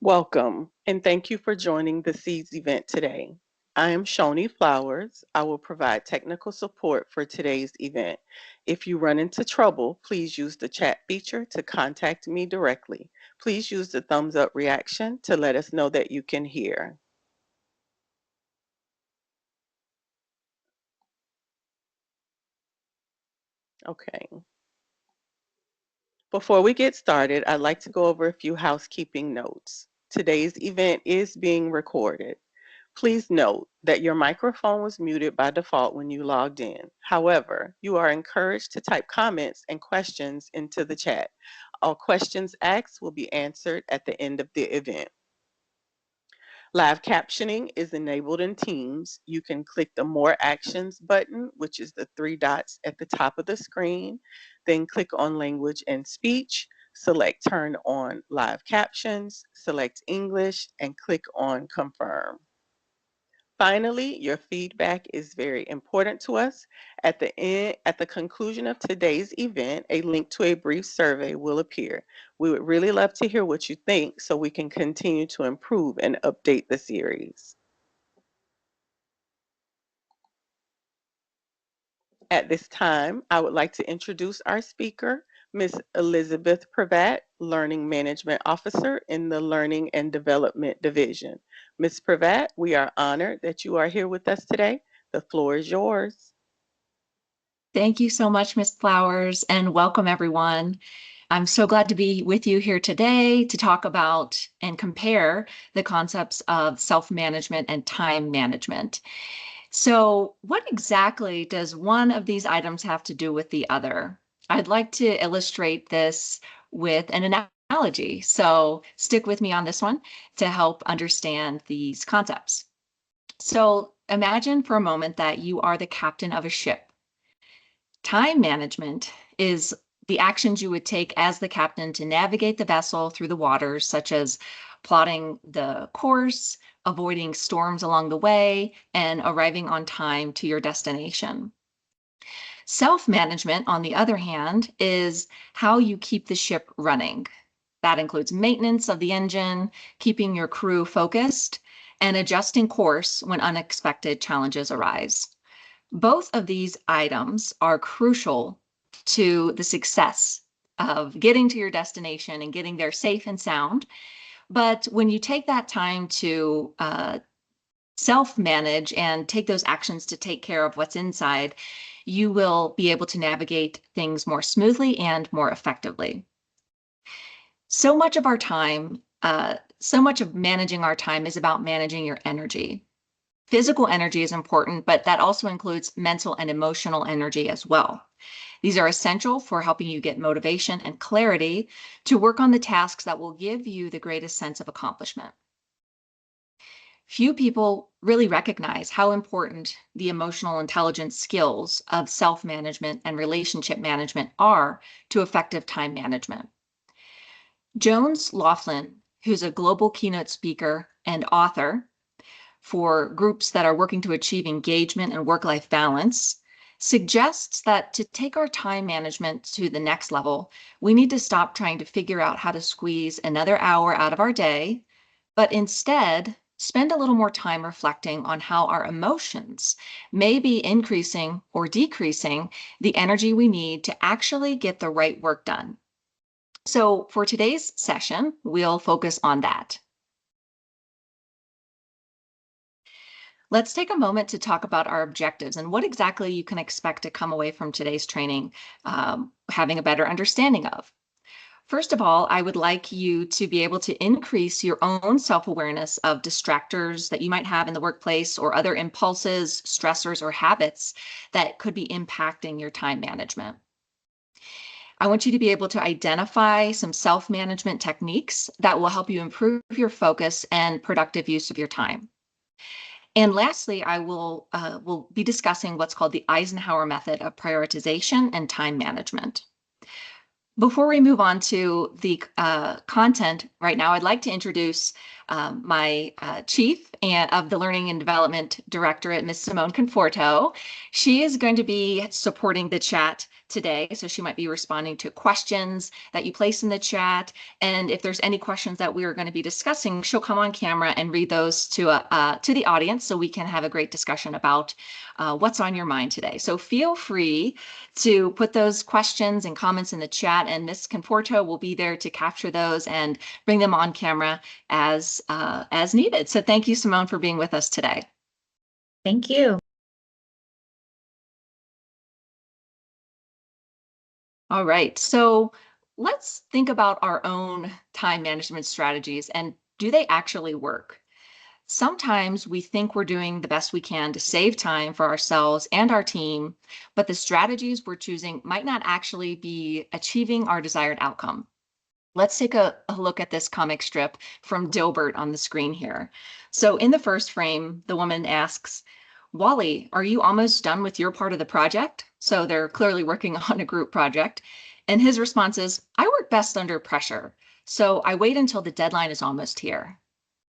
Welcome, and thank you for joining the Seeds event today. I am Shoni Flowers. I will provide technical support for today's event. If you run into trouble, please use the chat feature to contact me directly. Please use the thumbs up reaction to let us know that you can hear. Okay. Before we get started, I'd like to go over a few housekeeping notes. Today's event is being recorded. Please note that your microphone was muted by default when you logged in. However, you are encouraged to type comments and questions into the chat. All questions asked will be answered at the end of the event. Live captioning is enabled in Teams. You can click the More Actions button, which is the three dots at the top of the screen. Then click on Language and Speech, select Turn on Live Captions, select English, and click on Confirm. Finally, your feedback is very important to us. At the conclusion of today's event, a link to a brief survey will appear. We would really love to hear what you think so we can continue to improve and update the series. At this time, I would like to introduce our speaker, Ms. Elizabeth Prevatt, Learning Management Officer in the Learning and Development Division. Ms. Prevatt, we are honored that you are here with us today. The floor is yours. Thank you so much, Ms. Flowers, and welcome everyone. I'm so glad to be with you here today to talk about and compare the concepts of self-management and time management. So what exactly does one of these items have to do with the other? I'd like to illustrate this with an analogy. So stick with me on this one to help understand these concepts. So imagine for a moment that you are the captain of a ship. Time management is the actions you would take as the captain to navigate the vessel through the waters, such as plotting the course, avoiding storms along the way, and arriving on time to your destination. Self-management, on the other hand, is how you keep the ship running. That includes maintenance of the engine, keeping your crew focused, and adjusting course when unexpected challenges arise. Both of these items are crucial to the success of getting to your destination and getting there safe and sound. But when you take that time to self-manage and take those actions to take care of what's inside, you will be able to navigate things more smoothly and more effectively. So much of our time, so much of managing our time is about managing your energy. Physical energy is important, but that also includes mental and emotional energy as well. These are essential for helping you get motivation and clarity to work on the tasks that will give you the greatest sense of accomplishment. Few people really recognize how important the emotional intelligence skills of self-management and relationship management are to effective time management. Jones Laughlin, who's a global keynote speaker and author for groups that are working to achieve engagement and work-life balance, suggests that to take our time management to the next level, we need to stop trying to figure out how to squeeze another hour out of our day, but instead spend a little more time reflecting on how our emotions may be increasing or decreasing the energy we need to actually get the right work done. So for today's session, we'll focus on that. Let's take a moment to talk about our objectives and what exactly you can expect to come away from today's training having a better understanding of. First of all, I would like you to be able to increase your own self-awareness of distractors that you might have in the workplace or other impulses, stressors, or habits that could be impacting your time management. I want you to be able to identify some self-management techniques that will help you improve your focus and productive use of your time. And lastly, I will be discussing what's called the Eisenhower method of prioritization and time management. Before we move on to the content right now, I'd like to introduce my chief of the Learning and Development Directorate, Ms. Simone Conforto. She is going to be supporting the chat today. So she might be responding to questions that you place in the chat. And if there's any questions that we are going to be discussing, she'll come on camera and read those to the audience so we can have a great discussion about what's on your mind today. So feel free to put those questions and comments in the chat, and Ms. Conforto will be there to capture those and bring them on camera as needed. So thank you, Simone, for being with us today. Thank you. All right, so let's think about our own time management strategies, and do they actually work? Sometimes we think we're doing the best we can to save time for ourselves and our team, but the strategies we're choosing might not actually be achieving our desired outcome. Let's take a look at this comic strip from Dilbert on the screen here. So in the first frame, the woman asks, Wally, are you almost done with your part of the project? So they're clearly working on a group project. And his response is, I work best under pressure. So I wait until the deadline is almost here.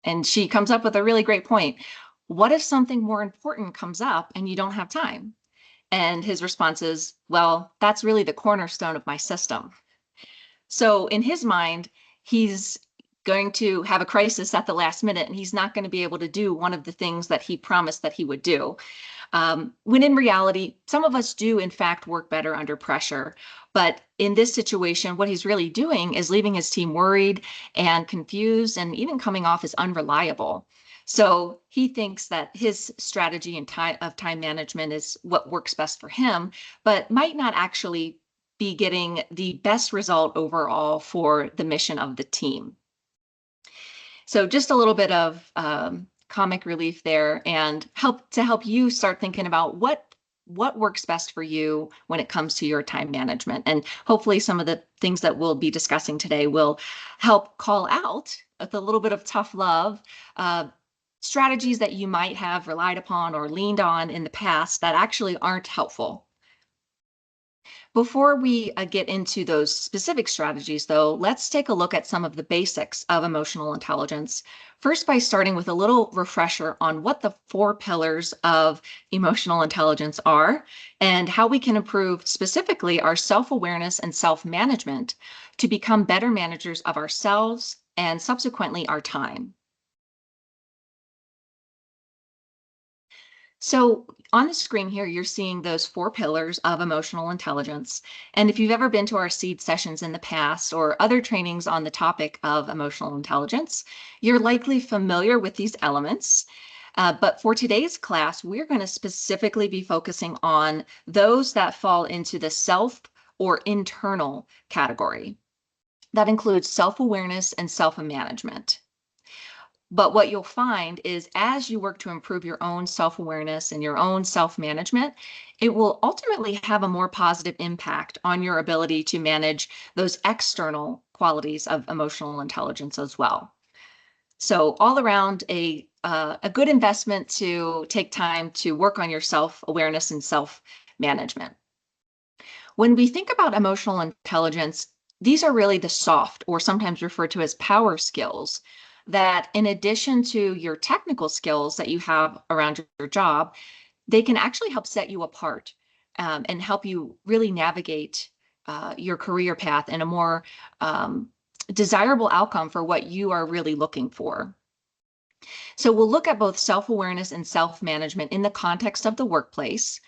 And she comes up with a really great point. What if something more important comes up and you don't have time? And his response is, well, that's really the cornerstone of my system. So in his mind, he's going to have a crisis at the last minute, and he's not going to be able to do one of the things that he promised that he would do. When in reality, some of us do, in fact, work better under pressure. But in this situation, what he's really doing is leaving his team worried and confused and even coming off as unreliable. So he thinks that his strategy and time management is what works best for him, but might not actually be getting the best result overall for the mission of the team. So just a little bit of comic relief there, and help you start thinking about what works best for you when it comes to your time management. And hopefully some of the things that we'll be discussing today will help call out with a little bit of tough love strategies that you might have relied upon or leaned on in the past that actually aren't helpful. Before we get into those specific strategies, though, let's take a look at some of the basics of emotional intelligence. First, by starting with a little refresher on what the 4 pillars of emotional intelligence are and how we can improve specifically our self-awareness and self-management to become better managers of ourselves and subsequently our time. So on the screen here, you're seeing those 4 pillars of emotional intelligence. And if you've ever been to our SEED sessions in the past or other trainings on the topic of emotional intelligence, you're likely familiar with these elements. But for today's class, we're going to specifically be focusing on those that fall into the self or internal category. That includes self-awareness and self-management. But what you'll find is as you work to improve your own self-awareness and your own self-management, it will ultimately have a more positive impact on your ability to manage those external qualities of emotional intelligence as well. So all around a good investment to take time to work on your self-awareness and self-management. When we think about emotional intelligence, these are really the soft, or sometimes referred to as power skills, that in addition to your technical skills that you have around your job, they can actually help set you apart and help you really navigate your career path in a more desirable outcome for what you are really looking for. So we'll look at both self-awareness and self-management in the context of the workplace.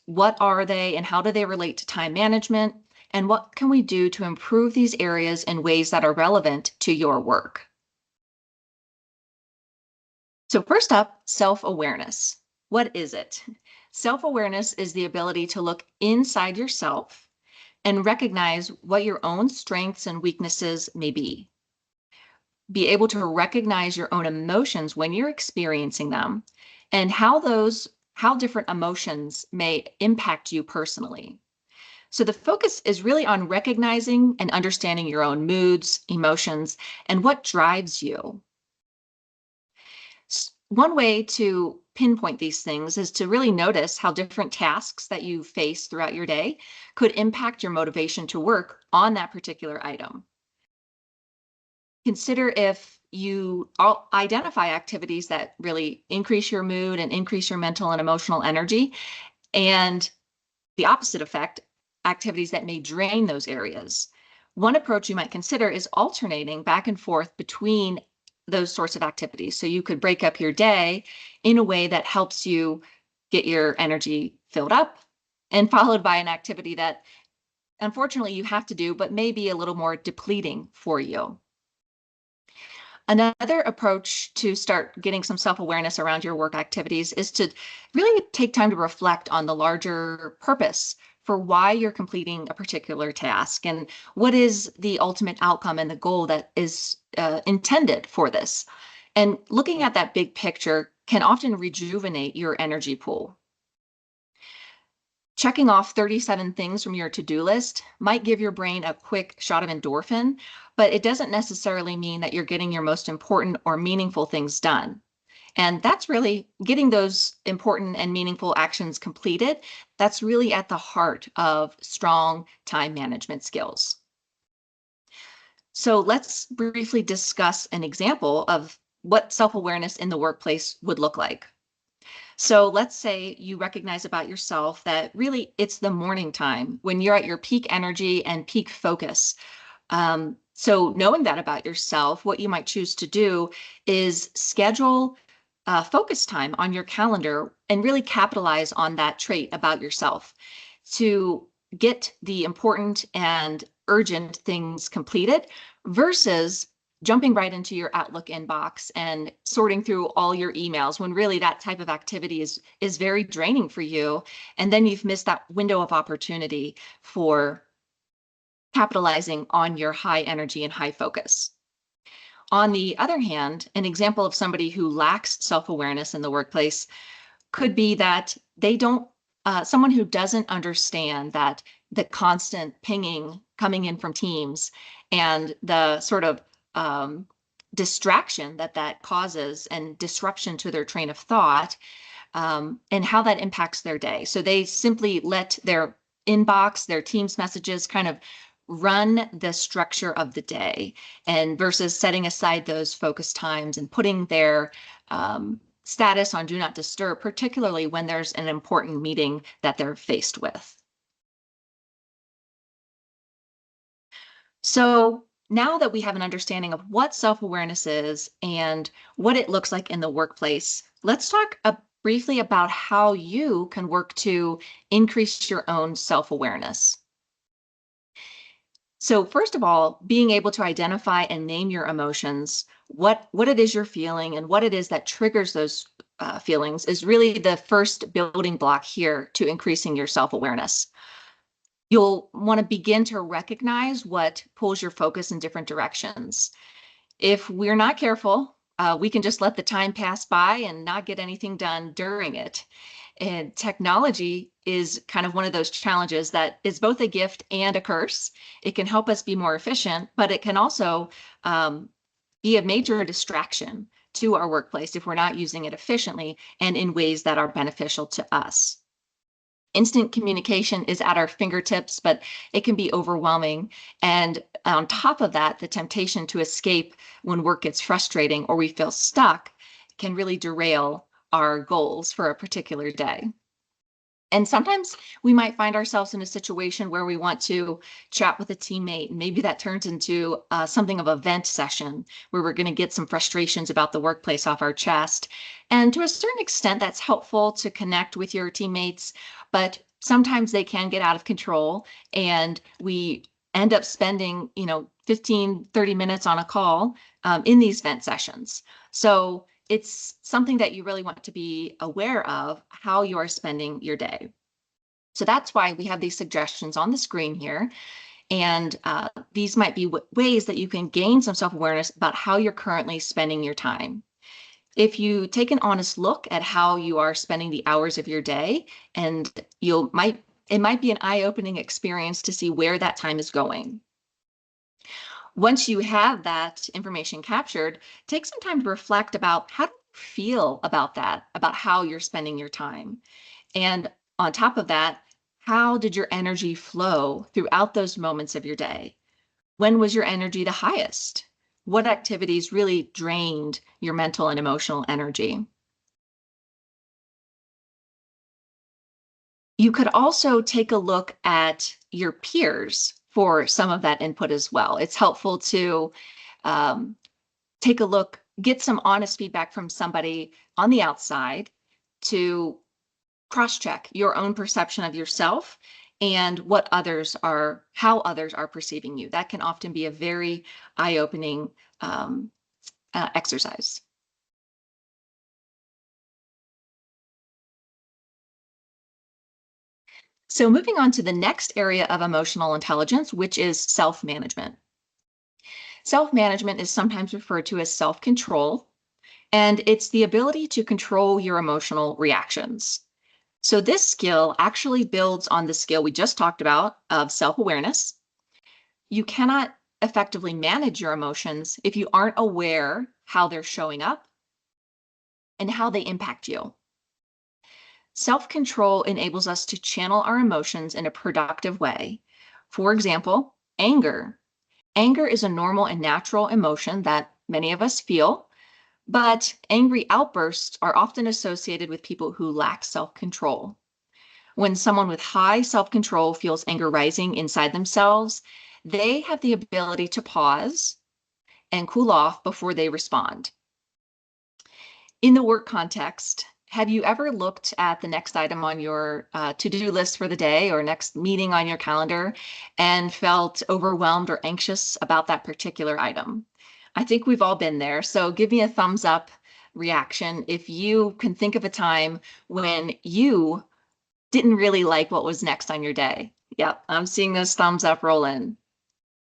What are they and how do they relate to time management? And what can we do to improve these areas in ways that are relevant to your work? So first up, self-awareness. What is it? Self-awareness is the ability to look inside yourself and recognize what your own strengths and weaknesses may be. Be able to recognize your own emotions when you're experiencing them and how different emotions may impact you personally. So the focus is really on recognizing and understanding your own moods, emotions, and what drives you. One way to pinpoint these things is to really notice how different tasks that you face throughout your day could impact your motivation to work on that particular item. Consider if you identify activities that really increase your mood and increase your mental and emotional energy, and the opposite effect, activities that may drain those areas. One approach you might consider is alternating back and forth between those sorts of activities. So you could break up your day in a way that helps you get your energy filled up and followed by an activity that unfortunately you have to do, but may be a little more depleting for you. Another approach to start getting some self-awareness around your work activities is to really take time to reflect on the larger purpose for why you're completing a particular task and what is the ultimate outcome and the goal that is intended for this. And looking at that big picture can often rejuvenate your energy pool. Checking off 37 things from your to-do list might give your brain a quick shot of endorphin, but it doesn't necessarily mean that you're getting your most important or meaningful things done. And that's really getting those important and meaningful actions completed. That's really at the heart of strong time management skills. So let's briefly discuss an example of what self-awareness in the workplace would look like. So let's say you recognize about yourself that really it's the morning time when you're at your peak energy and peak focus. So knowing that about yourself, what you might choose to do is schedule focus time on your calendar and really capitalize on that trait about yourself to get the important and urgent things completed versus jumping right into your Outlook inbox and sorting through all your emails when really that type of activity is very draining for you. And then you've missed that window of opportunity for capitalizing on your high energy and high focus. On the other hand, an example of somebody who lacks self-awareness in the workplace could be that they don't, someone who doesn't understand that the constant pinging coming in from Teams and the sort of distraction that causes and disruption to their train of thought, and how that impacts their day. So they simply let their inbox, their Teams messages kind of run the structure of the day, and versus setting aside those focus times and putting their status on do not disturb, particularly when there's an important meeting that they're faced with. So now that we have an understanding of what self-awareness is and what it looks like in the workplace, let's talk briefly about how you can work to increase your own self-awareness. So first of all, being able to identify and name your emotions, what it is you're feeling and what it is that triggers those feelings is really the first building block here to increasing your self-awareness. You'll want to begin to recognize what pulls your focus in different directions. If we're not careful, we can just let the time pass by and not get anything done during it. And technology is kind of one of those challenges that is both a gift and a curse. It can help us be more efficient, but it can also be a major distraction to our workplace if we're not using it efficiently and in ways that are beneficial to us. Instant communication is at our fingertips, but it can be overwhelming. And on top of that, the temptation to escape when work gets frustrating or we feel stuck can really derail our goals for a particular day. And sometimes we might find ourselves in a situation where we want to chat with a teammate. Maybe that turns into something of a vent session where we're going to get some frustrations about the workplace off our chest. And to a certain extent, that's helpful to connect with your teammates, but sometimes they can get out of control and we end up spending, 15, 30 minutes on a call in these vent sessions. So it's something that you really want to be aware of how you are spending your day. So that's why we have these suggestions on the screen here. And these might be ways that you can gain some self-awareness about how you're currently spending your time. If you take an honest look at how you are spending the hours of your day, and it might be an eye-opening experience to see where that time is going. Once you have that information captured, take some time to reflect about how do you feel about that, about how you're spending your time. And on top of that, how did your energy flow throughout those moments of your day? When was your energy the highest? What activities really drained your mental and emotional energy? You could also take a look at your peers for some of that input as well. It's helpful to take a look, get some honest feedback from somebody on the outside to cross-check your own perception of yourself and how others are perceiving you. That can often be a very eye-opening exercise. So moving on to the next area of emotional intelligence, which is self-management. Self-management is sometimes referred to as self-control, and it's the ability to control your emotional reactions. So this skill actually builds on the skill we just talked about of self-awareness. You cannot effectively manage your emotions if you aren't aware how they're showing up and how they impact you. Self-control enables us to channel our emotions in a productive way. For example, anger. Anger is a normal and natural emotion that many of us feel, but angry outbursts are often associated with people who lack self-control. When someone with high self-control feels anger rising inside themselves, they have the ability to pause and cool off before they respond. In the work context, have you ever looked at the next item on your to-do list for the day or next meeting on your calendar and felt overwhelmed or anxious about that particular item? I think we've all been there. So give me a thumbs up reaction if you can think of a time when you didn't really like what was next on your day. Yep, I'm seeing those thumbs up roll in.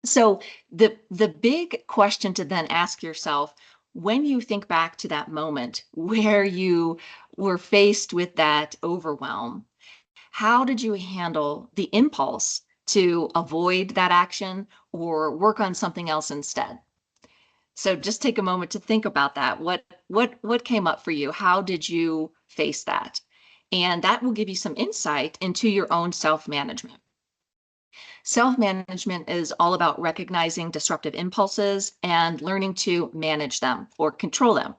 So the big question to then ask yourself, when you think back to that moment where you were faced with that overwhelm, how did you handle the impulse to avoid that action or work on something else instead? So just take a moment to think about that. What came up for you? How did you face that? And that will give you some insight into your own self-management. Self-management is all about recognizing disruptive impulses and learning to manage them or control them.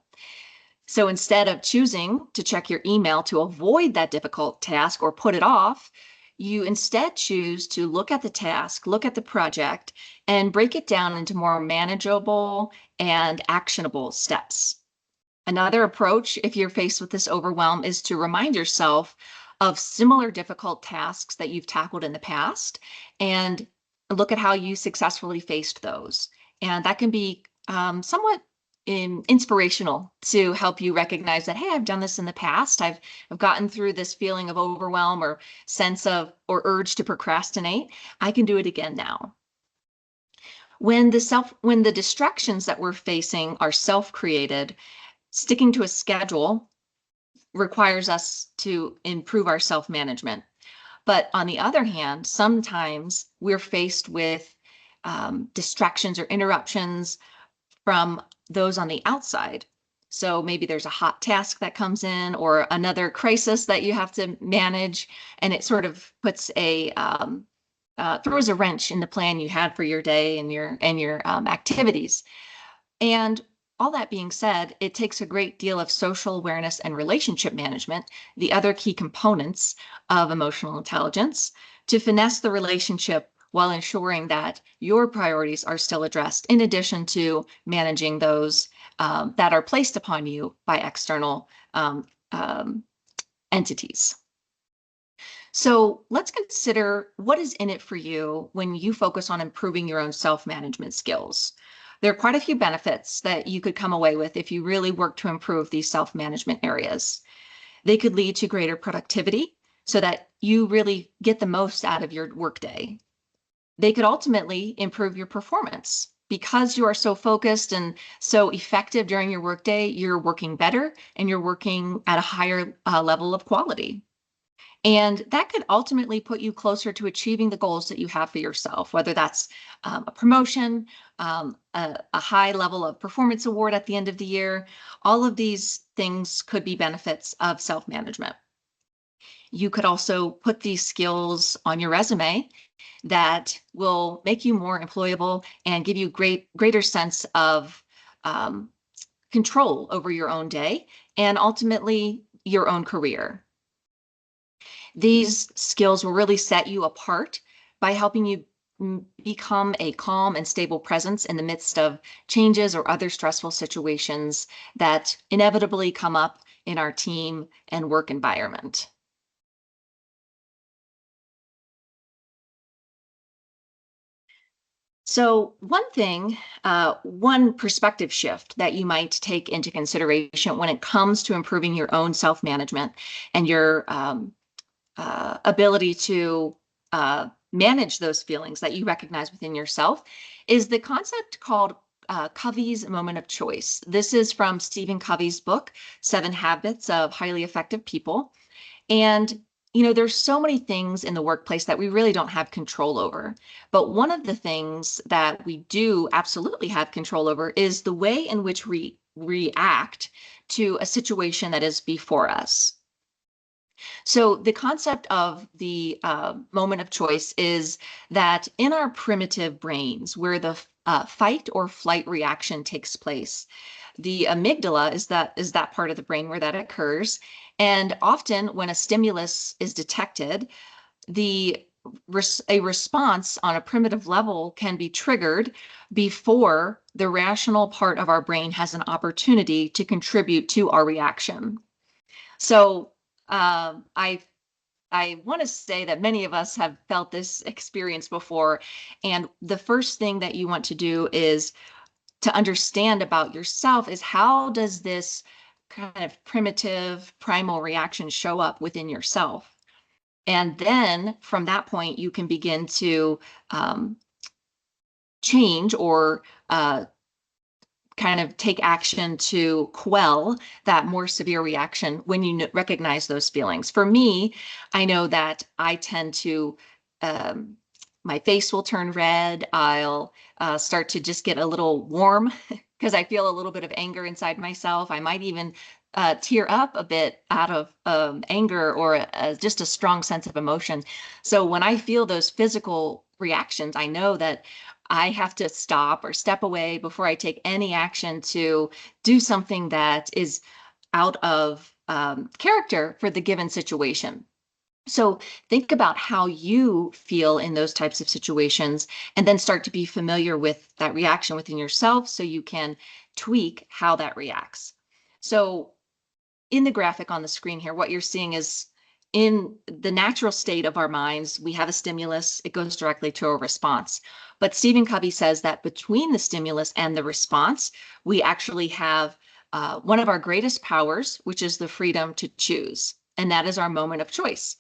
So instead of choosing to check your email to avoid that difficult task or put it off, you instead choose to look at the task, look at the project, and break it down into more manageable and actionable steps. Another approach, if you're faced with this overwhelm, is to remind yourself of similar difficult tasks that you've tackled in the past and look at how you successfully faced those. And that can be somewhat inspirational to help you recognize that, hey, I've done this in the past. I've gotten through this feeling of overwhelm or sense of or urge to procrastinate. I can do it again now. When the distractions that we're facing are self-created, sticking to a schedule requires us to improve our self-management. But on the other hand, sometimes we're faced with distractions or interruptions from those on the outside. So maybe there's a hot task that comes in or another crisis that you have to manage, and it sort of puts throws a wrench in the plan you had for your day and your activities. And all that being said, it takes a great deal of social awareness and relationship management, the other key components of emotional intelligence, to finesse the relationship while ensuring that your priorities are still addressed, in addition to managing those that are placed upon you by external entities. So let's consider what is in it for you when you focus on improving your own self-management skills. There are quite a few benefits that you could come away with if you really work to improve these self-management areas. They could lead to greater productivity so that you really get the most out of your workday. They could ultimately improve your performance. Because you are so focused and so effective during your workday, you're working better and you're working at a higher level of quality. And that could ultimately put you closer to achieving the goals that you have for yourself, whether that's a promotion, a high level of performance award at the end of the year. All of these things could be benefits of self-management. You could also put these skills on your resume that will make you more employable and give you greater sense of control over your own day and ultimately your own career. These skills will really set you apart by helping you become a calm and stable presence in the midst of changes or other stressful situations that inevitably come up in our team and work environment. So one perspective shift that you might take into consideration when it comes to improving your own self-management and your ability to manage those feelings that you recognize within yourself is the concept called Covey's moment of choice. This is from Stephen Covey's book, 7 Habits of Highly Effective People. And there's so many things in the workplace that we really don't have control over. But one of the things that we do absolutely have control over is the way in which we react to a situation that is before us. So the concept of the moment of choice is that in our primitive brains, where the fight or flight reaction takes place, the amygdala is that part of the brain where that occurs. And often when a stimulus is detected, a response on a primitive level can be triggered before the rational part of our brain has an opportunity to contribute to our reaction. So I want to say that many of us have felt this experience before. And the first thing that you want to do is to understand about yourself is, how does this kind of primitive primal reaction show up within yourself? And then from that point, you can begin to change or kind of take action to quell that more severe reaction when you recognize those feelings. For me, I know that I tend to, my face will turn red. I'll start to just get a little warm because I feel a little bit of anger inside myself. I might even tear up a bit out of anger or just a strong sense of emotion. So when I feel those physical reactions, I know that I have to stop or step away before I take any action to do something that is out of character for the given situation. So think about how you feel in those types of situations and then start to be familiar with that reaction within yourself so you can tweak how that reacts. So in the graphic on the screen here, what you're seeing is, in the natural state of our minds, we have a stimulus, it goes directly to a response. But Stephen Covey says that between the stimulus and the response, we actually have one of our greatest powers, which is the freedom to choose. And that is our moment of choice.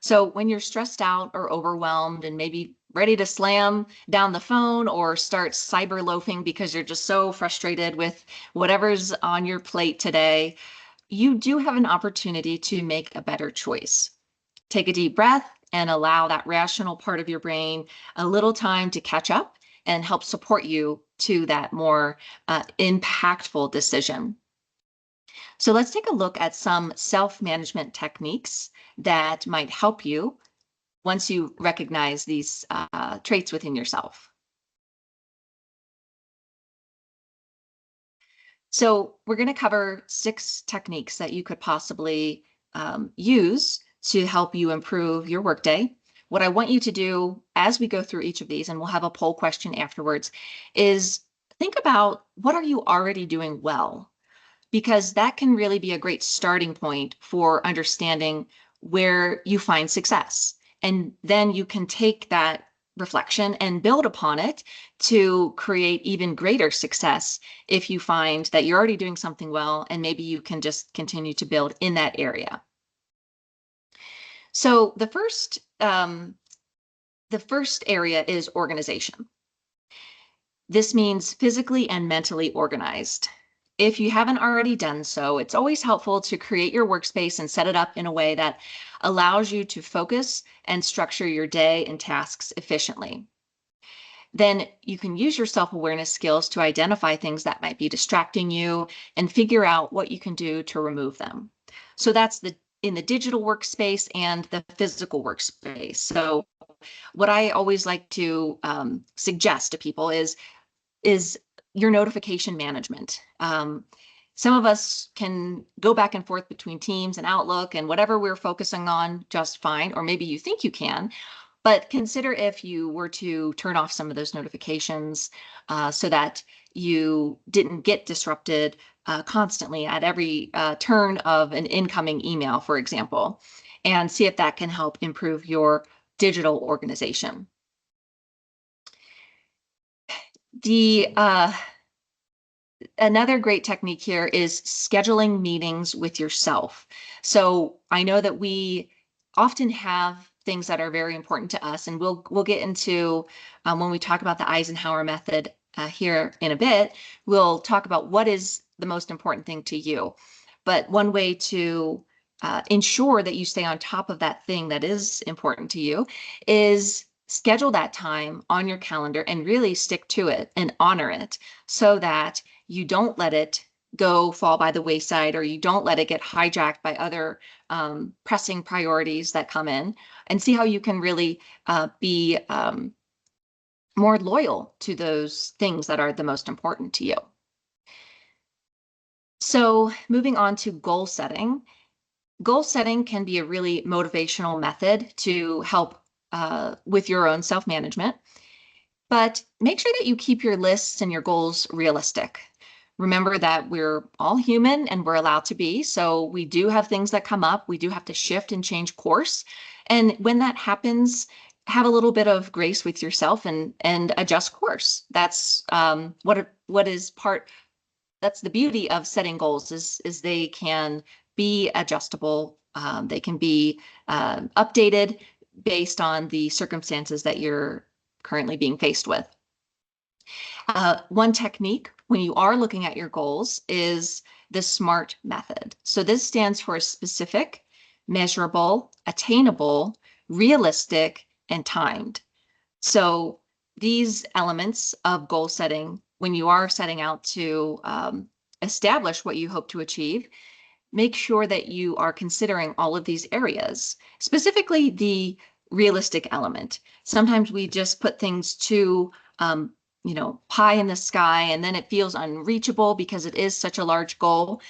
So when you're stressed out or overwhelmed and maybe ready to slam down the phone or start cyber loafing because you're just so frustrated with whatever's on your plate today, you do have an opportunity to make a better choice. Take a deep breath and allow that rational part of your brain a little time to catch up and help support you to that more impactful decision. So let's take a look at some self-management techniques that might help you once you recognize these traits within yourself. So we're going to cover 6 techniques that you could possibly use to help you improve your workday. What I want you to do as we go through each of these, and we'll have a poll question afterwards, is think about, what are you already doing well? Because that can really be a great starting point for understanding where you find success. And then you can take that reflection and build upon it to create even greater success if you find that you're already doing something well, and maybe you can just continue to build in that area. So the first area is organization. This means physically and mentally organized. If you haven't already done so, it's always helpful to create your workspace and set it up in a way that allows you to focus and structure your day and tasks efficiently. Then you can use your self-awareness skills to identify things that might be distracting you and figure out what you can do to remove them. So that's in the digital workspace and the physical workspace. So what I always like to suggest to people is your notification management. Some of us can go back and forth between Teams and Outlook and whatever we're focusing on just fine, or maybe you think you can. But consider if you were to turn off some of those notifications so that you didn't get disrupted constantly at every turn of an incoming email, for example, and see if that can help improve your digital organization. Another great technique here is scheduling meetings with yourself. So I know that we often have things that are very important to us, and we'll get into when we talk about the Eisenhower method here in a bit, we'll talk about what is the most important thing to you. But one way to ensure that you stay on top of that thing that is important to you is schedule that time on your calendar and really stick to it and honor it so that you don't let it go fall by the wayside, or you don't let it get hijacked by other pressing priorities that come in, and see how you can really be more loyal to those things that are the most important to you. So moving on to goal setting. Goal setting can be a really motivational method to help with your own self-management, but make sure that you keep your lists and your goals realistic. Remember that we're all human and we're allowed to be. So we do have things that come up. We do have to shift and change course. And when that happens, have a little bit of grace with yourself and adjust course. That's that's the beauty of setting goals is they can be adjustable. They can be updated based on the circumstances that you're currently being faced with. One technique when you are looking at your goals is the SMART method. So this stands for specific, measurable, attainable, realistic, and timed. So these elements of goal setting, when you are setting out to establish what you hope to achieve, make sure that you are considering all of these areas, specifically the realistic element. Sometimes we just put things too pie in the sky, and then it feels unreachable because it is such a large goal.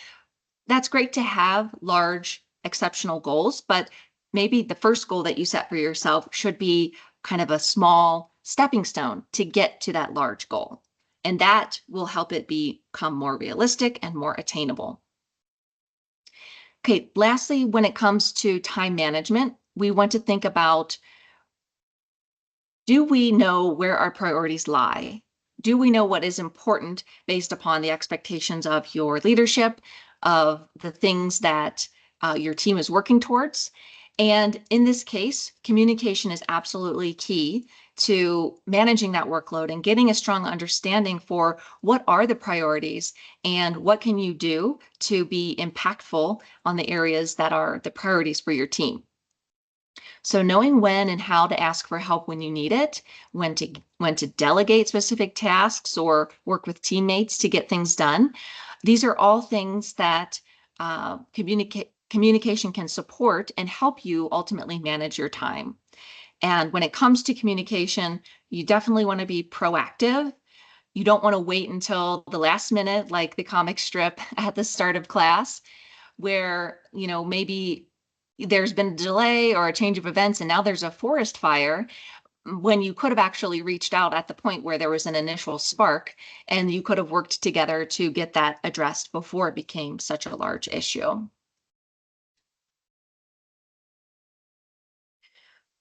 That's great to have large, exceptional goals, but maybe the first goal that you set for yourself should be kind of a small stepping stone to get to that large goal. And that will help it become more realistic and more attainable. Okay, lastly, when it comes to time management, we want to think about, do we know where our priorities lie? Do we know what is important based upon the expectations of your leadership, of the things that your team is working towards? And in this case, communication is absolutely key to managing that workload and getting a strong understanding for what are the priorities and what can you do to be impactful on the areas that are the priorities for your team. So knowing when and how to ask for help when you need it, when to delegate specific tasks or work with teammates to get things done. These are all things that communication can support and help you ultimately manage your time. And when it comes to communication, you definitely want to be proactive. You don't want to wait until the last minute, like the comic strip at the start of class, where, maybe there's been a delay or a change of events and now there's a forest fire, when you could have actually reached out at the point where there was an initial spark and you could have worked together to get that addressed before it became such a large issue.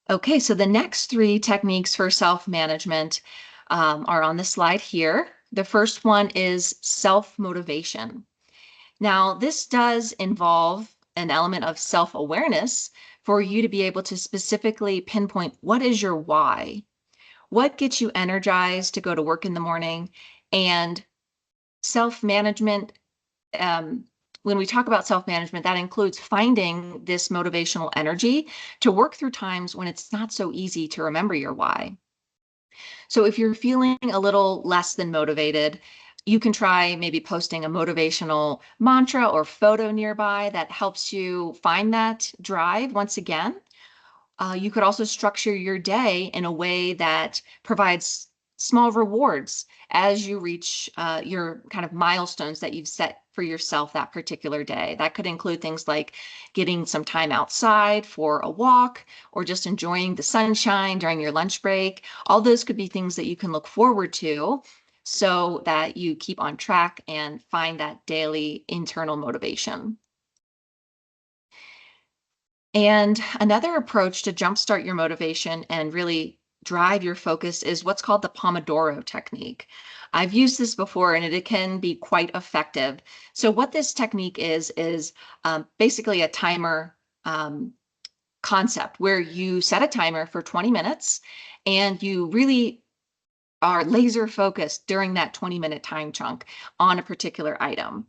Okay, so the next three techniques for self-management are on the slide here. The first one is self-motivation. Now, this does involve an element of self-awareness for you to be able to specifically pinpoint what is your why, what gets you energized to go to work in the morning, and self-management. When we talk about self-management, that includes finding this motivational energy to work through times when it's not so easy to remember your why. So if you're feeling a little less than motivated, you can try maybe posting a motivational mantra or photo nearby that helps you find that drive once again. You could also structure your day in a way that provides small rewards as you reach your kind of milestones that you've set for yourself that particular day. That could include things like getting some time outside for a walk or just enjoying the sunshine during your lunch break. All those could be things that you can look forward to so that you keep on track and find that daily internal motivation. And another approach to jumpstart your motivation and really drive your focus is what's called the Pomodoro technique. I've used this before and it can be quite effective. So what this technique is basically a timer concept where you set a timer for 20 minutes and you really are laser focused during that 20-minute time chunk on a particular item.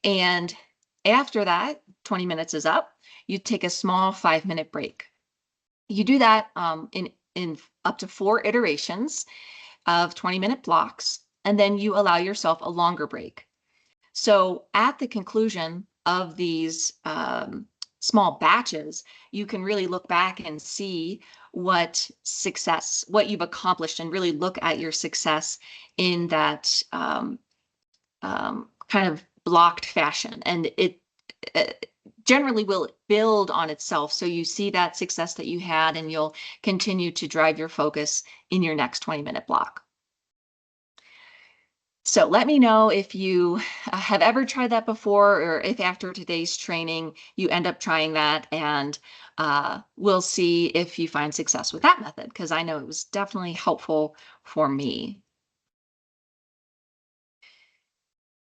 And after that 20 minutes is up, you take a small 5-minute break. You do that in up to 4 iterations of 20-minute blocks, and then you allow yourself a longer break. So at the conclusion of these small batches, you can really look back and see what you've accomplished, and really look at your success in that kind of blocked fashion. And it generally will build on itself. So you see that success that you had, and you'll continue to drive your focus in your next 20-minute block. So let me know if you have ever tried that before, or if after today's training you end up trying that, and we'll see if you find success with that method, because I know it was definitely helpful for me.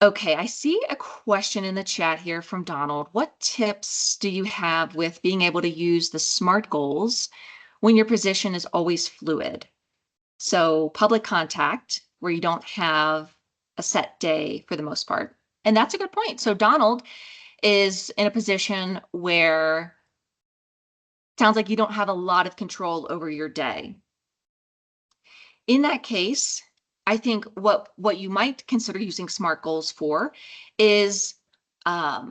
Okay, I see a question in the chat here from Donald. What tips do you have with being able to use the SMART goals when your position is always fluid? So public contact, where you don't have a set day for the most part. And that's a good point. So Donald is in a position where it sounds like you don't have a lot of control over your day. In that case, I think what you might consider using SMART goals for is a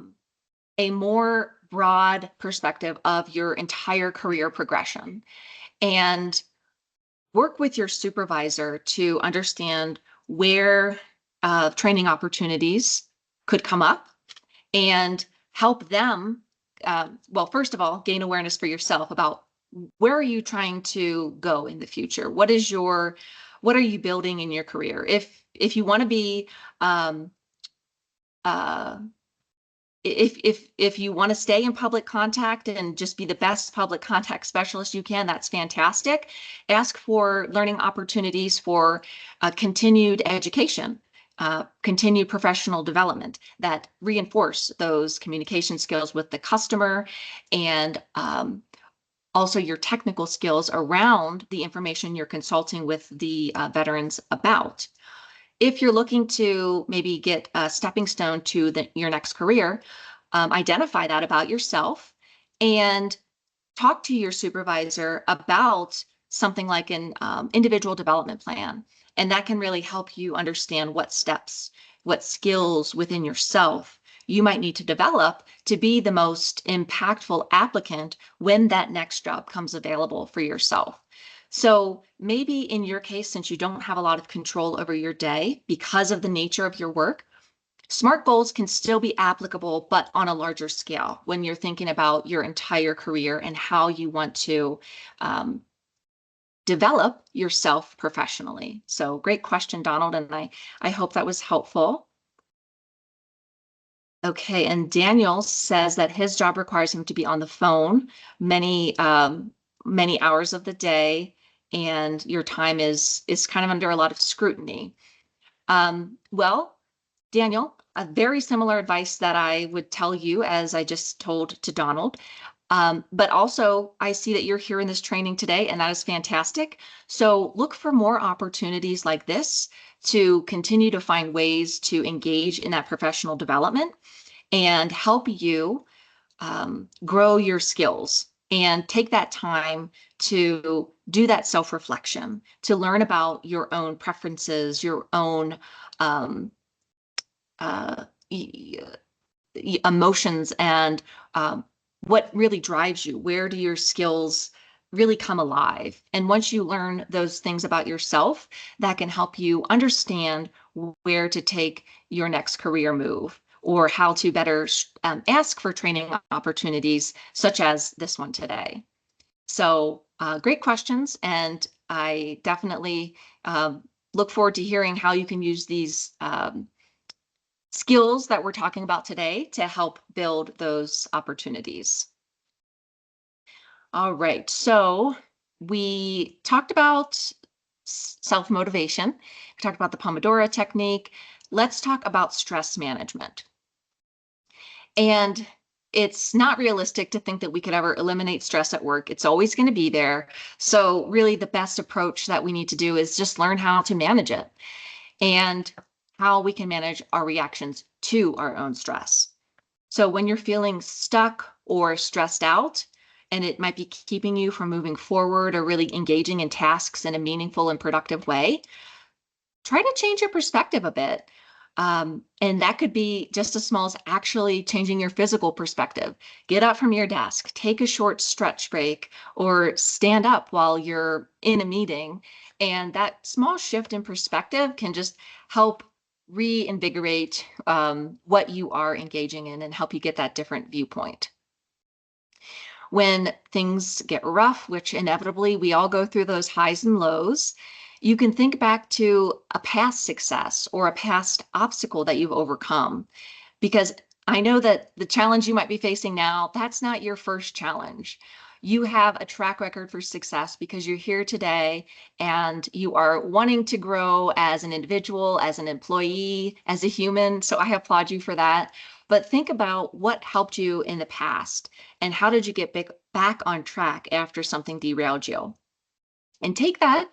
more broad perspective of your entire career progression, and work with your supervisor to understand where training opportunities could come up, and help them, well, first of all, gain awareness for yourself about where are you trying to go in the future? What are you building in your career? If you want to be, uh, if you want to stay in public contact and just be the best public contact specialist you can, that's fantastic. Ask for learning opportunities for continued education, continued professional development that reinforce those communication skills with the customer, and also your technical skills around the information you're consulting with the veterans about. If you're looking to maybe get a stepping stone to your next career, identify that about yourself and talk to your supervisor about something like an individual development plan. And that can really help you understand what steps, what skills within yourself you might need to develop to be the most impactful applicant when that next job comes available for yourself. So maybe in your case, since you don't have a lot of control over your day because of the nature of your work, SMART goals can still be applicable, but on a larger scale when you're thinking about your entire career and how you want to develop yourself professionally. So great question, Donald, and I hope that was helpful. Okay, and Daniel says that his job requires him to be on the phone many hours of the day, and your time is kind of under a lot of scrutiny. Well, Daniel, a very similar advice that I would tell you as I just told to Donald. But also I see that you're here in this training today, and that is fantastic. So look for more opportunities like this to continue to find ways to engage in that professional development and help you grow your skills, and take that time to do that self-reflection, to learn about your own preferences, your own emotions, and what really drives you. Where do your skills really come alive. And once you learn those things about yourself, that can help you understand where to take your next career move or how to better ask for training opportunities, such as this one today. So great questions. And I definitely look forward to hearing how you can use these skills that we're talking about today to help build those opportunities. All right, so we talked about self-motivation. We talked about the Pomodoro technique. Let's talk about stress management. And it's not realistic to think that we could ever eliminate stress at work. It's always going to be there. So really the best approach that we need to do is just learn how to manage it and how we can manage our reactions to our own stress. So when you're feeling stuck or stressed out, and it might be keeping you from moving forward or really engaging in tasks in a meaningful and productive way, try to change your perspective a bit. And that could be just as small as actually changing your physical perspective. Get up from your desk, take a short stretch break, or stand up while you're in a meeting. And that small shift in perspective can just help reinvigorate what you are engaging in and help you get that different viewpoint. When things get rough, which inevitably we all go through those highs and lows, you can think back to a past success or a past obstacle that you've overcome. Because I know that the challenge you might be facing now, that's not your first challenge. You have a track record for success because you're here today and you are wanting to grow as an individual, as an employee, as a human. So I applaud you for that. But think about what helped you in the past and how did you get back on track after something derailed you? And take that,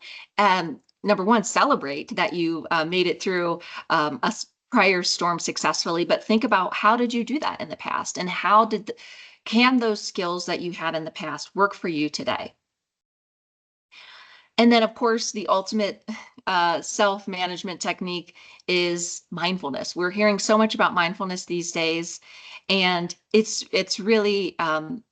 number one, celebrate that you made it through a prior storm successfully, but think about how did you do that in the past and how can those skills that you had in the past work for you today? And then, of course, the ultimate self-management technique is mindfulness. We're hearing so much about mindfulness these days, and it's really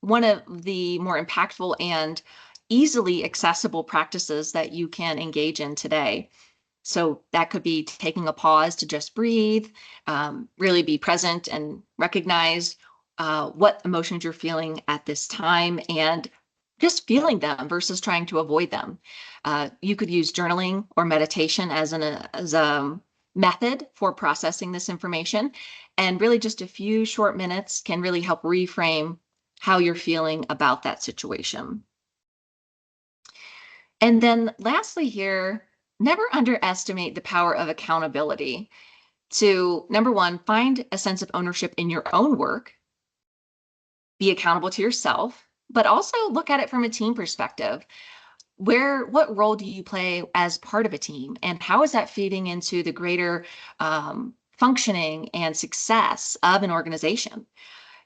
one of the more impactful and easily accessible practices that you can engage in today. So that could be taking a pause to just breathe, really be present and recognize what emotions you're feeling at this time and just feeling them versus trying to avoid them. You could use journaling or meditation as a method for processing this information. And really just a few short minutes can really help reframe how you're feeling about that situation. And then lastly here, never underestimate the power of accountability to, number one, find a sense of ownership in your own work, be accountable to yourself, but also look at it from a team perspective. What role do you play as part of a team? And how is that feeding into the greater functioning and success of an organization?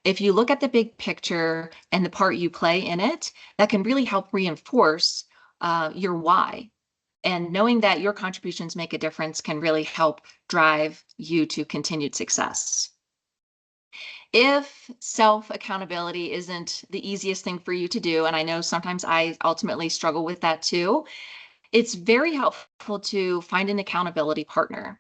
If you look at the big picture and the part you play in it, that can really help reinforce your why. And knowing that your contributions make a difference can really help drive you to continued success. If self-accountability isn't the easiest thing for you to do, and I know sometimes I ultimately struggle with that too, it's very helpful to find an accountability partner.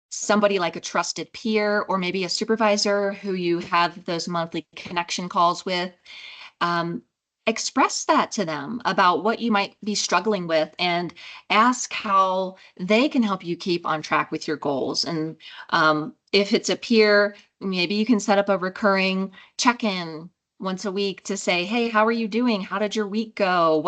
Somebody like a trusted peer or maybe a supervisor who you have those monthly connection calls with. Express that to them about what you might be struggling with and ask how they can help you keep on track with your goals. And if it's a peer, maybe you can set up a recurring check-in once a week to say, hey, how are you doing? How did your week go?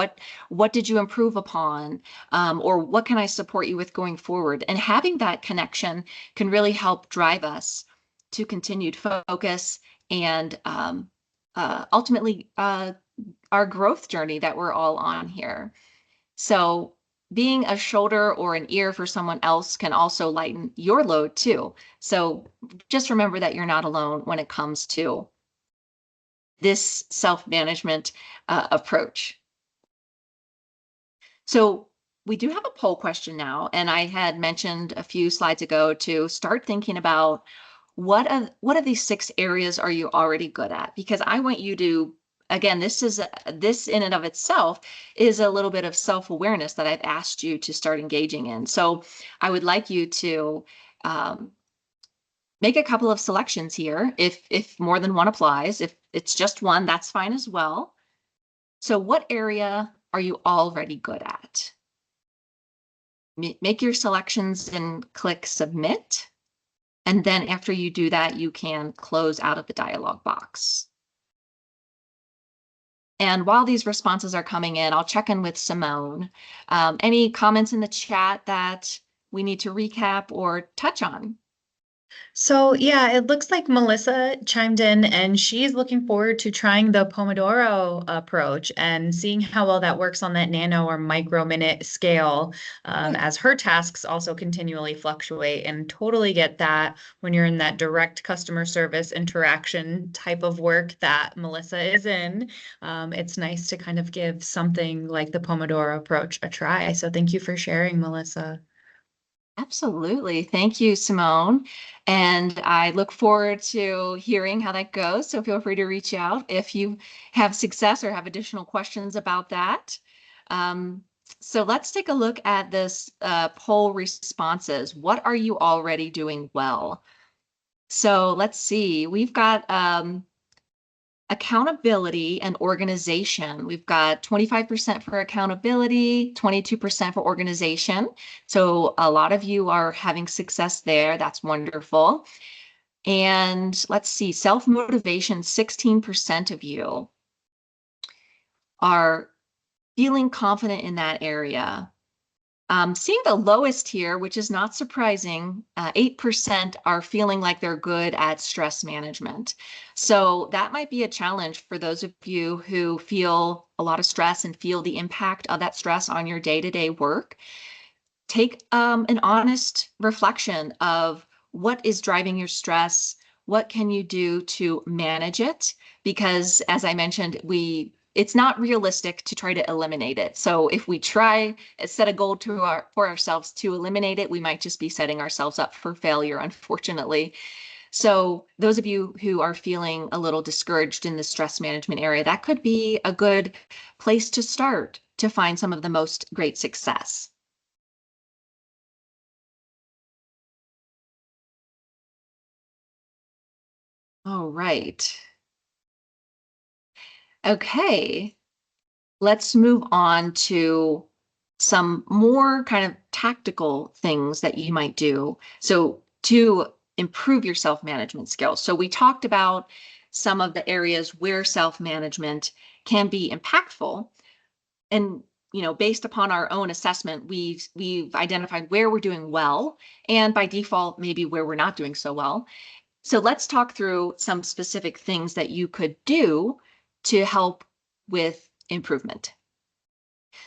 What did you improve upon? Or what can I support you with going forward? And having that connection can really help drive us to continued focus and ultimately our growth journey that we're all on here. So being a shoulder or an ear for someone else can also lighten your load too. So just remember that you're not alone when it comes to this self-management approach. So we do have a poll question now, and I had mentioned a few slides ago to start thinking about what of these 6 areas are you already good at? Because I want you to again, this in and of itself is a little bit of self-awareness that I've asked you to start engaging in. So I would like you to make a couple of selections here. If more than one applies, if it's just one, that's fine as well. So what area are you already good at? Make your selections and click submit. And then after you do that, you can close out of the dialog box. And while these responses are coming in, I'll check in with Simone. Any comments in the chat that we need to recap or touch on? So yeah, it looks like Melissa chimed in and she's looking forward to trying the Pomodoro approach and seeing how well that works on that nano or micro minute scale, as her tasks also continually fluctuate, and totally get that when you're in that direct customer service interaction type of work that Melissa is in. It's nice to kind of give something like the Pomodoro approach a try. So thank you for sharing, Melissa. Absolutely. Thank you, Simone. And I look forward to hearing how that goes. So feel free to reach out if you have success or have additional questions about that. So let's take a look at this poll responses. What are you already doing well? So let's see. We've got accountability and organization. We've got 25% for accountability, 22% for organization. So a lot of you are having success there. That's wonderful. And let's see, self-motivation, 16% of you are feeling confident in that area. Seeing the lowest here, which is not surprising, 8% are feeling like they're good at stress management. So that might be a challenge for those of you who feel a lot of stress and feel the impact of that stress on your day-to-day work. Take an honest reflection of what is driving your stress, what can you do to manage it? Because as I mentioned, it's not realistic to try to eliminate it. So if we try set a goal for ourselves to eliminate it, we might just be setting ourselves up for failure, unfortunately. So those of you who are feeling a little discouraged in the stress management area, that could be a good place to start to find some of the most great success. All right. Okay, let's move on to some more kind of tactical things that you might do. So to improve your self-management skills. So we talked about some of the areas where self-management can be impactful. And based upon our own assessment, we've identified where we're doing well, and by default, maybe where we're not doing so well. So let's talk through some specific things that you could do to help with improvement.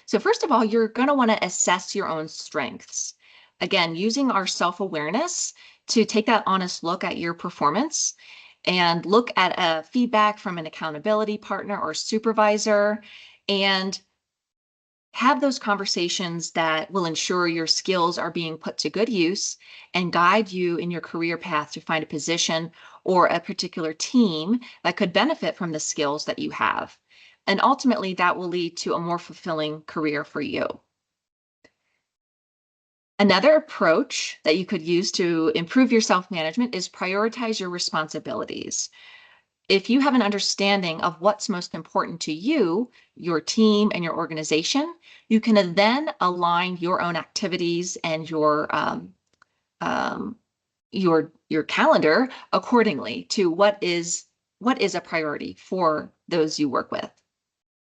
So first of all, you're going to want to assess your own strengths. Again, using our self-awareness to take that honest look at your performance and look at a feedback from an accountability partner or supervisor, and have those conversations that will ensure your skills are being put to good use and guide you in your career path to find a position or a particular team that could benefit from the skills that you have. And ultimately, that will lead to a more fulfilling career for you. Another approach that you could use to improve your self-management is prioritize your responsibilities. If you have an understanding of what's most important to you, your team, and your organization, you can then align your own activities and your calendar accordingly to what is a priority for those you work with.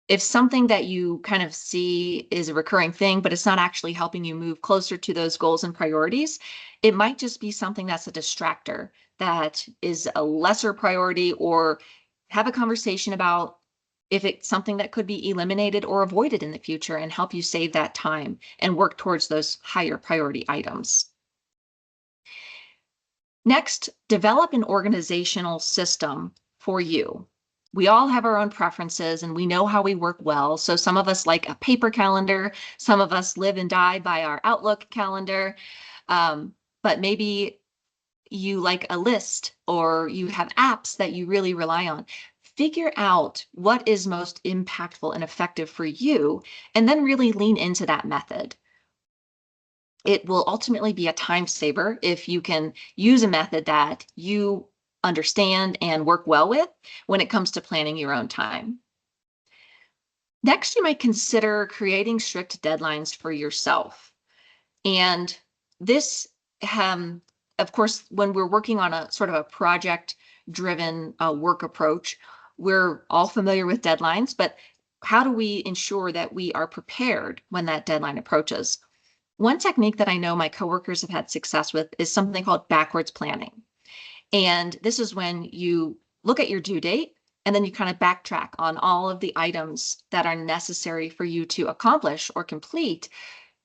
If something that you kind of see is a recurring thing, but it's not actually helping you move closer to those goals and priorities, it might just be something that's a distractor that is a lesser priority, or have a conversation about if it's something that could be eliminated or avoided in the future and help you save that time and work towards those higher priority items. Next, develop an organizational system for you. We all have our own preferences and we know how we work well. So some of us like a paper calendar, some of us live and die by our Outlook calendar, but maybe you like a list or you have apps that you really rely on. figure out what is most impactful and effective for you, and then really lean into that method. It will ultimately be a time saver if you can use a method that you understand and work well with when it comes to planning your own time. Next, you might consider creating strict deadlines for yourself. And this, of course, when we're working on a sort of a project-driven work approach, we're all familiar with deadlines, but how do we ensure that we are prepared when that deadline approaches? One technique that I know my coworkers have had success with is something called backwards planning. And this is when you look at your due date and then you kind of backtrack on all of the items that are necessary for you to accomplish or complete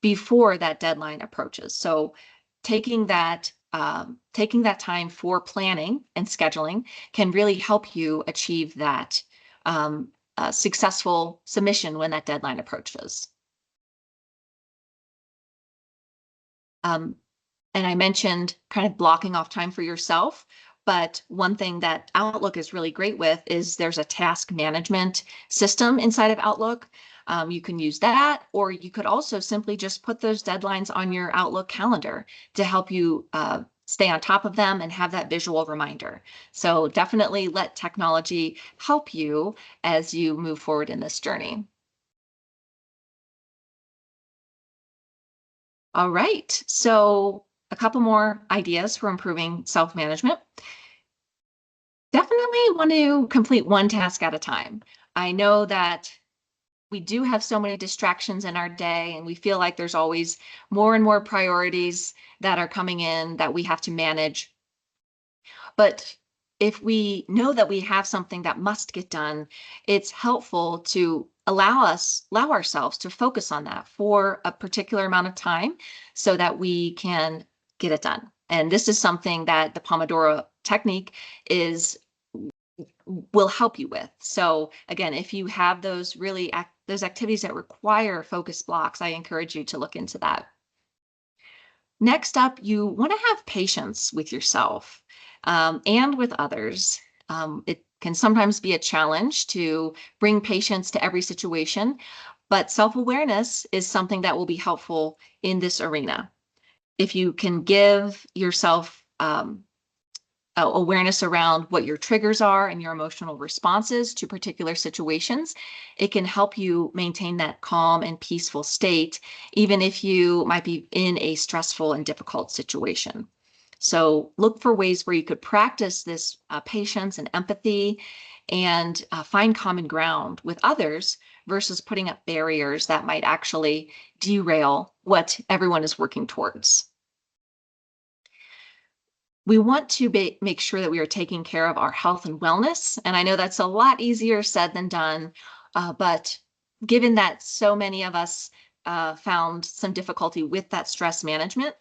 before that deadline approaches. So taking that time for planning and scheduling can really help you achieve that successful submission when that deadline approaches. And I mentioned kind of blocking off time for yourself, but one thing that Outlook is really great with is there's a task management system inside of Outlook. You can use that, or you could also simply just put those deadlines on your Outlook calendar to help you stay on top of them and have that visual reminder. So definitely let technology help you as you move forward in this journey. All right, so a couple more ideas for improving self-management. Definitely want to complete one task at a time. I know that we do have so many distractions in our day, and we feel like there's always more and more priorities that are coming in that we have to manage. But if we know that we have something that must get done, it's helpful to allow ourselves to focus on that for a particular amount of time so that we can get it done. And this is something that the Pomodoro technique will help you with. So again, if you have those those activities that require focus blocks, I encourage you to look into that. Next up, you want to have patience with yourself and with others. It can sometimes be a challenge to bring patience to every situation, but self-awareness is something that will be helpful in this arena. If you can give yourself awareness around what your triggers are and your emotional responses to particular situations, it can help you maintain that calm and peaceful state, even if you might be in a stressful and difficult situation. So look for ways where you could practice this patience and empathy and find common ground with others versus putting up barriers that might actually derail what everyone is working towards. We want to make sure that we are taking care of our health and wellness. And I know that's a lot easier said than done, but given that so many of us found some difficulty with that stress management,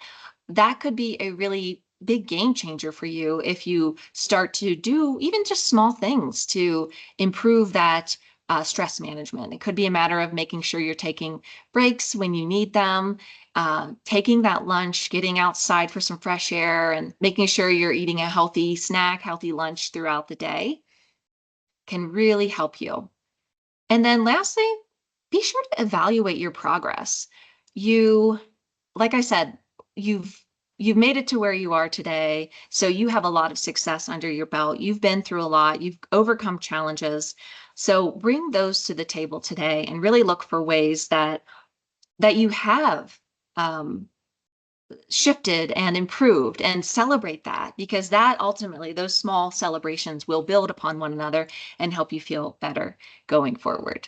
that could be a really big game changer for you if you start to do even just small things to improve that stress management. It could be a matter of making sure you're taking breaks when you need them, taking that lunch, getting outside for some fresh air, and making sure you're eating a healthy snack, healthy lunch throughout the day can really help you. And then lastly, be sure to evaluate your progress. Like I said, you've made it to where you are today, so you have a lot of success under your belt. You've been through a lot, you've overcome challenges. So bring those to the table today and really look for ways that you have shifted and improved, and celebrate that, because that ultimately, those small celebrations will build upon one another and help you feel better going forward.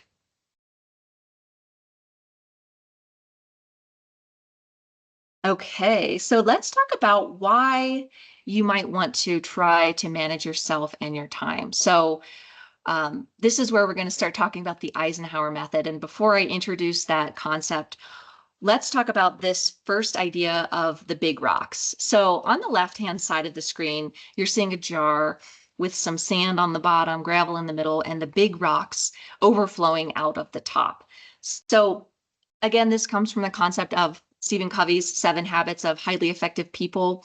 Okay, so let's talk about why you might want to try to manage yourself and your time. So this is where we're going to start talking about the Eisenhower method. And before I introduce that concept, let's talk about this first idea of the big rocks. So on the left-hand side of the screen, you're seeing a jar with some sand on the bottom, gravel in the middle, and the big rocks overflowing out of the top. So again, this comes from the concept of Stephen Covey's 7 Habits of Highly Effective People.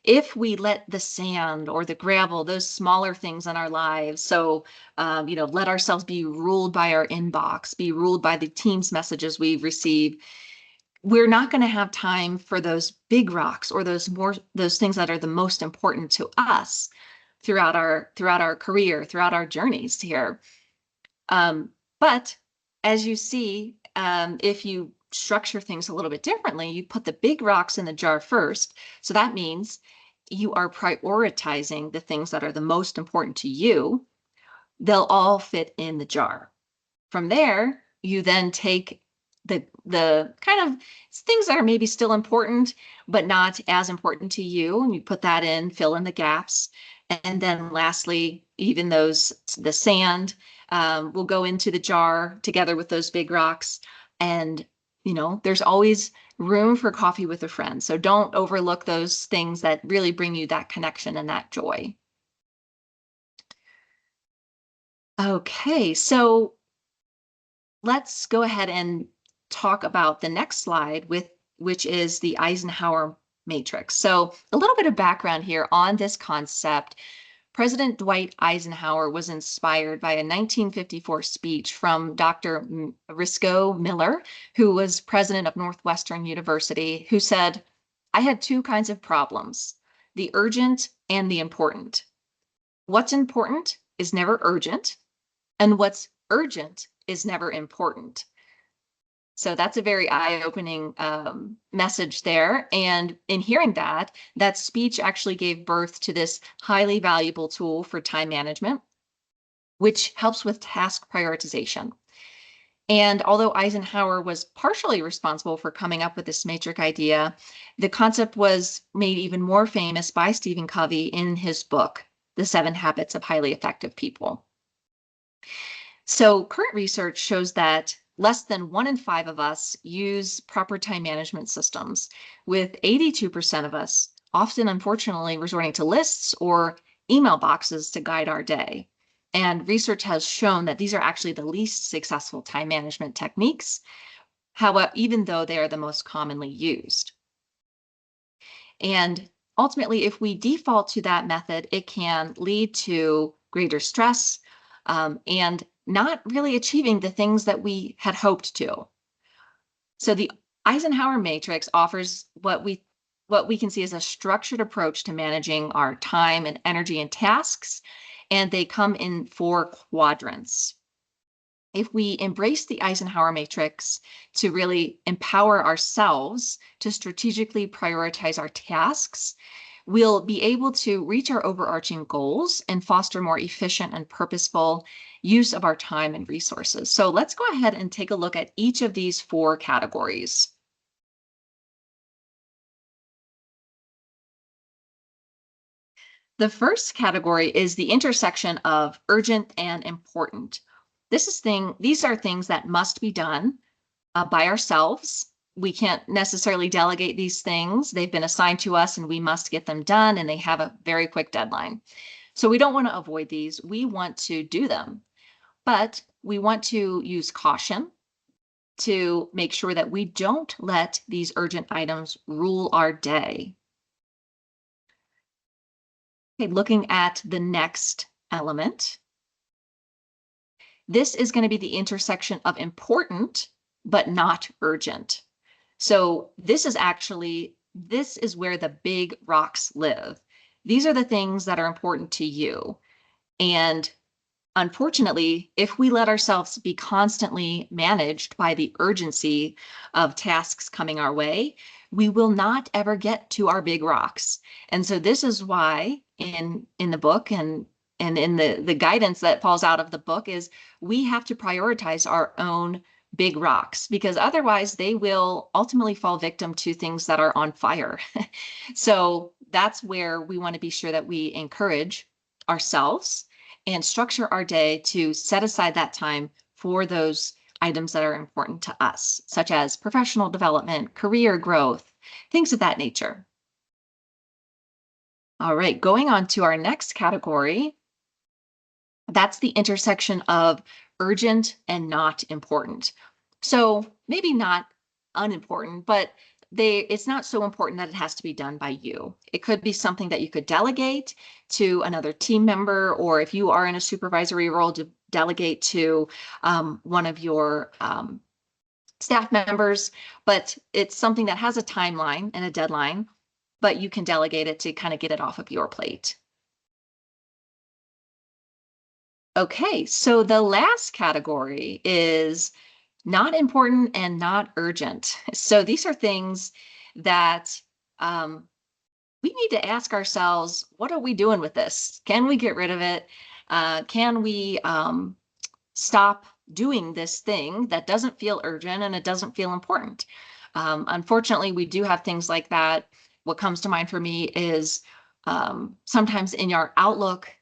if we let the sand or the gravel, those smaller things in our lives, so, let ourselves be ruled by our inbox, be ruled by the Teams messages we receive, we're not going to have time for those big rocks or those things that are the most important to us throughout our career, throughout our journeys here. But as you see, if you structure things a little bit differently, you put the big rocks in the jar first. So that means you are prioritizing the things that are the most important to you. They'll all fit in the jar. From there, you then take the kind of things that are maybe still important, but not as important to you, and you put that in, fill in the gaps. And then lastly, even the sand will go into the jar together with those big rocks. And, there's always room for coffee with a friend. So don't overlook those things that really bring you that connection and that joy. Okay, so let's go ahead and talk about the next slide, which is the Eisenhower matrix. So a little bit of background here on this concept. President Dwight Eisenhower was inspired by a 1954 speech from Dr. Riscoe Miller, who was president of Northwestern University, who said, "I had two kinds of problems, the urgent and the important. What's important is never urgent, and what's urgent is never important." So that's a very eye-opening message there. And in hearing that speech actually gave birth to this highly valuable tool for time management, which helps with task prioritization. And although Eisenhower was partially responsible for coming up with this matrix idea, the concept was made even more famous by Stephen Covey in his book, The 7 Habits of Highly Effective People. So current research shows that less than 1 in 5 of us use proper time management systems, with 82% of us often, unfortunately, resorting to lists or email boxes to guide our day. And research has shown that these are actually the least successful time management techniques, however, even though they are the most commonly used. And ultimately, if we default to that method, it can lead to greater stress, and not really achieving the things that we had hoped to. So the Eisenhower matrix offers what we can see as a structured approach to managing our time and energy and tasks, and they come in 4 quadrants. If we embrace the Eisenhower matrix to really empower ourselves to strategically prioritize our tasks, we'll be able to reach our overarching goals and foster more efficient and purposeful use of our time and resources. So let's go ahead and take a look at each of these 4 categories. The first category is the intersection of urgent and important. These are things that must be done by ourselves. We can't necessarily delegate these things. They've been assigned to us and we must get them done, and they have a very quick deadline. So we don't want to avoid these. We want to do them, but we want to use caution to make sure that we don't let these urgent items rule our day. Okay, looking at the next element. This is going to be the intersection of important, but not urgent. So this is where the big rocks live. These are the things that are important to you. And unfortunately, if we let ourselves be constantly managed by the urgency of tasks coming our way, we will not ever get to our big rocks. And so this is why in the book and in the guidance that falls out of the book is we have to prioritize our own big rocks, because otherwise they will ultimately fall victim to things that are on fire. So that's where we want to be sure that we encourage ourselves and structure our day to set aside that time for those items that are important to us, such as professional development, career growth, things of that nature. All right, going on to our next category, that's the intersection of urgent and not important. So maybe not unimportant, but it's not so important that it has to be done by you. It could be something that you could delegate to another team member, or if you are in a supervisory role, to delegate to one of your staff members. But it's something that has a timeline and a deadline, but you can delegate it to kind of get it off of your plate. Okay, so the last category is not important and not urgent. So these are things that we need to ask ourselves, what are we doing with this? Can we get rid of it? Can we stop doing this thing that doesn't feel urgent and it doesn't feel important? Unfortunately, we do have things like that. What comes to mind for me is sometimes in our Outlook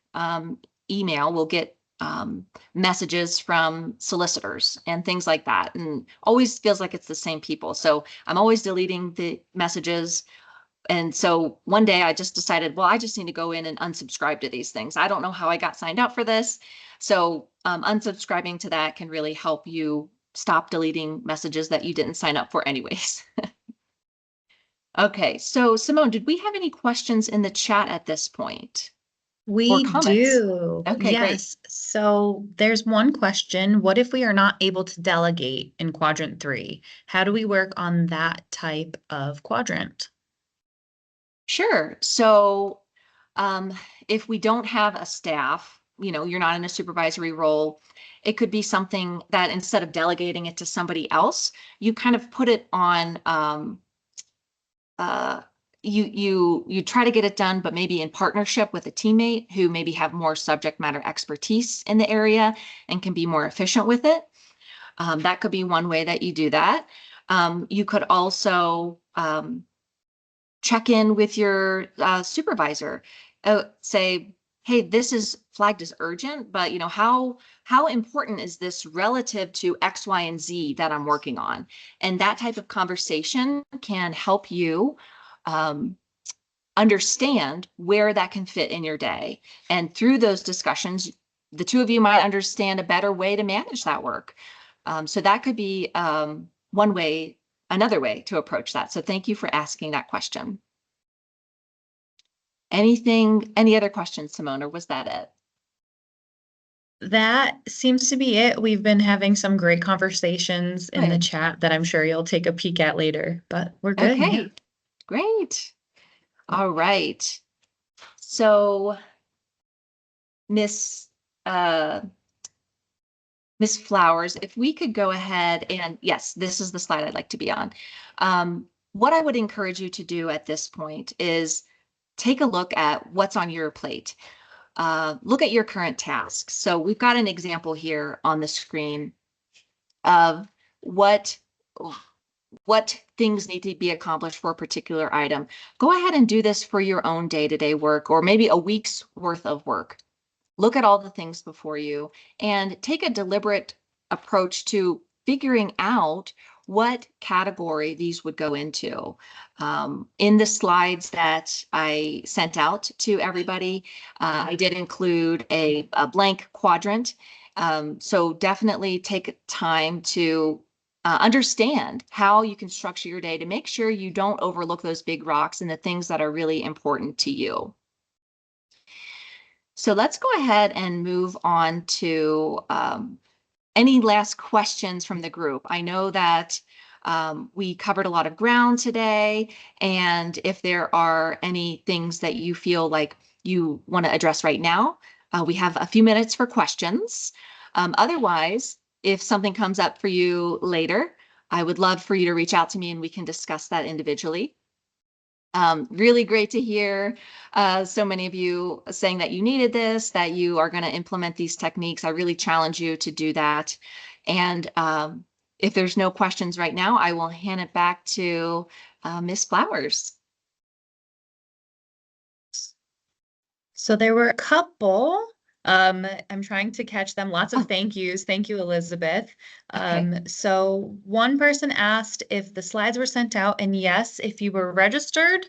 email, we'll get messages from solicitors and things like that, and always feels like it's the same people. So I'm always deleting the messages. And so one day I just decided, well, I just need to go in and unsubscribe to these things. I don't know how I got signed up for this. So unsubscribing to that can really help you stop deleting messages that you didn't sign up for anyways. Okay, so Simone, did we have any questions in the chat at this point? Or We comments? do. Okay, great. Yes. So there's one question. What if we are not able to delegate in quadrant 3? How do we work on that type of quadrant? Sure. So if we don't have a staff, you're not in a supervisory role, it could be something that instead of delegating it to somebody else, you kind of put it on, you try to get it done, but maybe in partnership with a teammate who maybe have more subject matter expertise in the area and can be more efficient with it. That could be one way that you do that. You could also check in with your supervisor, say, hey, this is flagged as urgent, but how important is this relative to X, Y, and Z that I'm working on? And that type of conversation can help you understand where that can fit in your day. And through those discussions, the two of you might understand a better way to manage that work. So that could be one way, another way to approach that. So thank you for asking that question. Any other questions, Simone, or was that it? That seems to be it. We've been having some great conversations in the Good. chat that I'm sure you'll take a peek at later, but we're good. Yeah. Okay, great. All right. So Miss Miss Flowers, if we could go ahead and, yes, this is the slide I'd like to be on. What I would encourage you to do at this point is take a look at what's on your plate. Look at your current tasks. So we've got an example here on the screen of what things need to be accomplished for a particular item. Go ahead and do this for your own day-to-day work, or maybe a week's worth of work. Look at all the things before you and take a deliberate approach to figuring out what category these would go into. In the slides that I sent out to everybody, I did include a blank quadrant. So definitely take time to understand how you can structure your day to make sure you don't overlook those big rocks and the things that are really important to you. So let's go ahead and move on to any last questions from the group. I know that we covered a lot of ground today, and if there are any things that you feel like you want to address right now, we have a few minutes for questions. Otherwise, if something comes up for you later, I would love for you to reach out to me and we can discuss that individually. Really great to hear so many of you saying that you needed this, that you are going to implement these techniques. I really challenge you to do that. And if there's no questions right now, I will hand it back to Miss Flowers. So there were a couple. I'm trying to catch them. Lots of thank yous. Thank you, Elizabeth. Okay. So one person asked if the slides were sent out, and yes, if you were registered,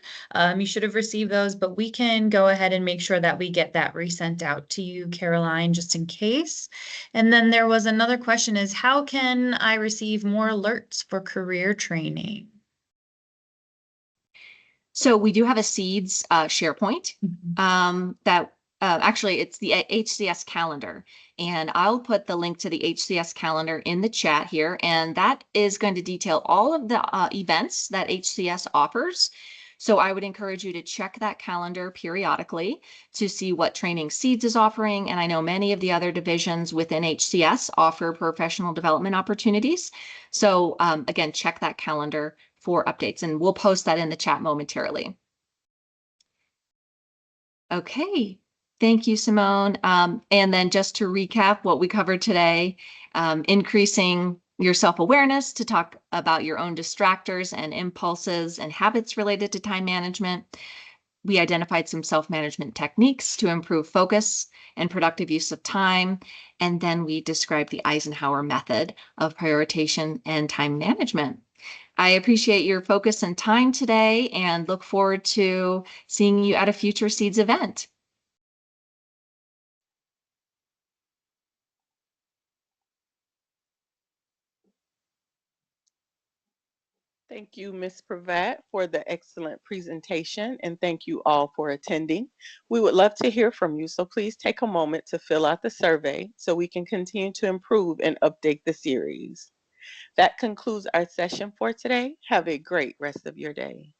you should have received those, but we can go ahead and make sure that we get that resent out to you, Caroline, just in case. And then there was another question is, how can I receive more alerts for career training? So we do have a Seeds SharePoint that actually it's the HCS calendar. And I'll put the link to the HCS calendar in the chat here. And that is going to detail all of the events that HCS offers. So I would encourage you to check that calendar periodically to see what training Seeds is offering. And I know many of the other divisions within HCS offer professional development opportunities. So again, check that calendar for updates, and we'll post that in the chat momentarily. Okay, thank you, Simone. And then just to recap what we covered today, increasing your self-awareness to talk about your own distractors and impulses and habits related to time management. We identified some self-management techniques to improve focus and productive use of time. And then we described the Eisenhower method of prioritization and time management. I appreciate your focus and time today and look forward to seeing you at a future Seeds event. Thank you, Ms. Prevatt, for the excellent presentation, and thank you all for attending. We would love to hear from you, so please take a moment to fill out the survey so we can continue to improve and update the series. That concludes our session for today. Have a great rest of your day.